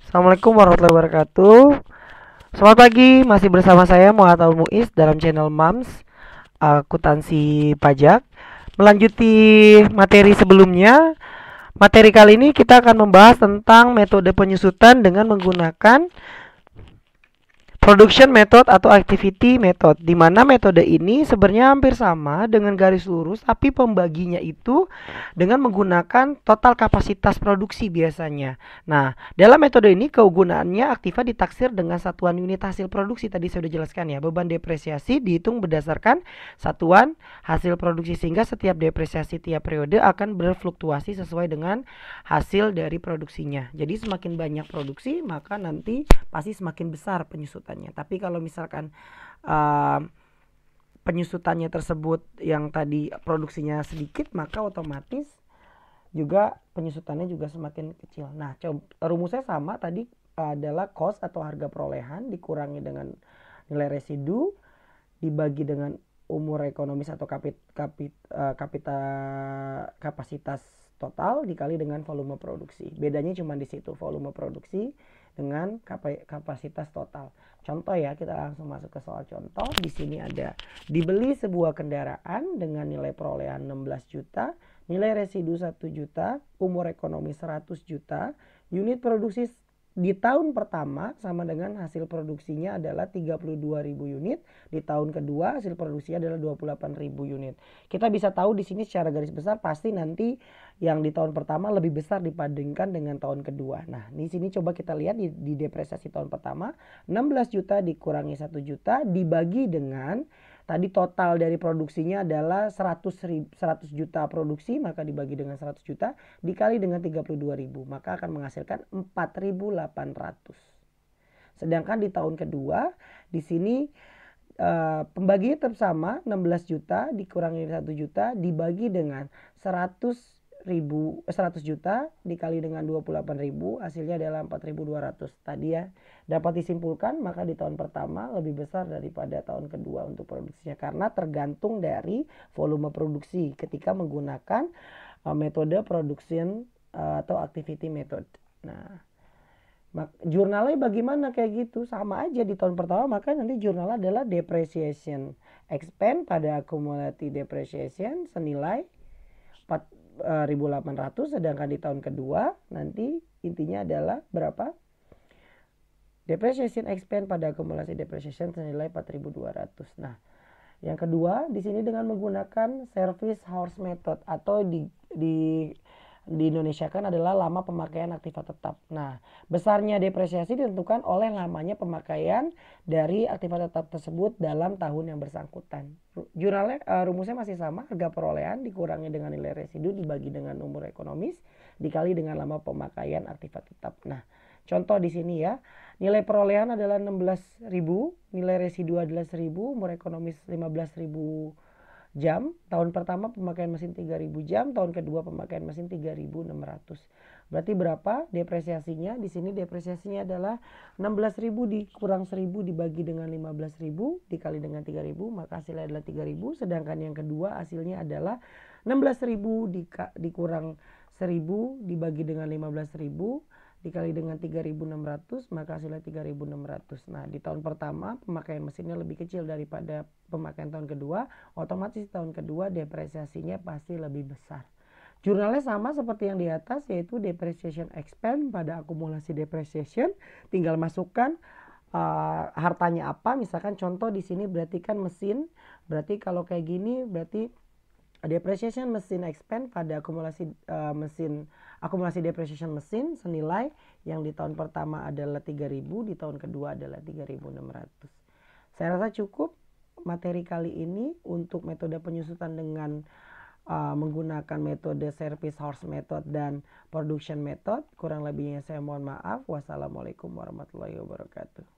Assalamualaikum warahmatullahi wabarakatuh. Selamat pagi, masih bersama saya Muhammad Muiz dalam channel MAMS Akuntansi Pajak. Melanjuti materi sebelumnya, materi kali ini kita akan membahas tentang metode penyusutan dengan menggunakan production method atau activity method, di mana metode ini sebenarnya hampir sama dengan garis lurus, tapi pembaginya itu dengan menggunakan total kapasitas produksi biasanya. Nah, dalam metode ini kegunaannya aktiva ditaksir dengan satuan unit hasil produksi. Tadi saya sudah jelaskan ya, beban depresiasi dihitung berdasarkan satuan hasil produksi, sehingga setiap depresiasi tiap periode akan berfluktuasi sesuai dengan hasil dari produksinya. Jadi semakin banyak produksi, maka nanti pasti semakin besar penyusutan. Tapi kalau misalkan penyusutannya tersebut yang tadi produksinya sedikit, maka otomatis juga penyusutannya juga semakin kecil. Nah, rumusnya sama tadi, adalah cost atau harga perolehan dikurangi dengan nilai residu dibagi dengan umur ekonomis atau kapasitas total dikali dengan volume produksi. Bedanya cuma di situ, volume produksi dengan kapasitas total. Contoh ya, kita langsung masuk ke soal contoh. Di sini ada dibeli sebuah kendaraan dengan nilai perolehan 16 juta, nilai residu 1 juta, umur ekonomi 100 juta, unit produksi di tahun pertama sama dengan hasil produksinya adalah 32.000 unit, di tahun kedua hasil produksinya adalah 28.000 unit. Kita bisa tahu di sini secara garis besar pasti nanti yang di tahun pertama lebih besar dibandingkan dengan tahun kedua. Nah, di sini coba kita lihat di depresiasi tahun pertama, 16 juta dikurangi 1 juta dibagi dengan tadi total dari produksinya adalah 100 juta produksi, maka dibagi dengan 100 juta dikali dengan 32.000, maka akan menghasilkan 4.800. Sedangkan di tahun kedua di sini pembaginya tetap sama, 16 juta dikurangi 1 juta dibagi dengan 100 juta dikali dengan 28.000, hasilnya adalah 4.200. Tadi ya, dapat disimpulkan maka di tahun pertama lebih besar daripada tahun kedua untuk produksinya, karena tergantung dari volume produksi ketika menggunakan metode production atau activity method. Nah, jurnalnya bagaimana kayak gitu, sama aja di tahun pertama, maka nanti jurnal adalah depreciation expense pada accumulated depreciation senilai 4.800, sedangkan di tahun kedua nanti intinya adalah berapa? Depreciation expense pada akumulasi depreciation senilai 4.200. Nah, yang kedua di sini dengan menggunakan service hours method atau di Indonesia kan adalah lama pemakaian aktiva tetap. Nah, besarnya depresiasi ditentukan oleh lamanya pemakaian dari aktiva tetap tersebut dalam tahun yang bersangkutan. Jurnalnya rumusnya masih sama, harga perolehan dikurangi dengan nilai residu dibagi dengan umur ekonomis dikali dengan lama pemakaian aktiva tetap. Nah, contoh di sini ya, nilai perolehan adalah 16.000, nilai residu adalah 1.000, umur ekonomis 15.000 jam. Tahun pertama pemakaian mesin 3.000 jam, tahun kedua pemakaian mesin 3.600. Berarti berapa depresiasinya? Di sini depresiasinya adalah 16.000 dikurang 1.000 dibagi dengan 15.000 dikali dengan 3.000, maka hasilnya adalah 3.000. Sedangkan yang kedua hasilnya adalah 16.000 dikurang 1.000 dibagi dengan 15.000 dikali dengan 3.600, maka hasilnya 3.600. Nah, di tahun pertama pemakaian mesinnya lebih kecil daripada pemakaian tahun kedua, otomatis tahun kedua depresiasinya pasti lebih besar. Jurnalnya sama seperti yang di atas, yaitu depreciation expense pada akumulasi depreciation, tinggal masukkan hartanya apa. Misalkan contoh di sini berarti kan mesin, berarti kalau kayak gini berarti depreciation mesin expense pada akumulasi depreciation mesin senilai yang di tahun pertama adalah 3.000, di tahun kedua adalah 3.600. Saya rasa cukup materi kali ini untuk metode penyusutan dengan menggunakan metode service hours method dan production method. Kurang lebihnya saya mohon maaf. Wassalamualaikum warahmatullahi wabarakatuh.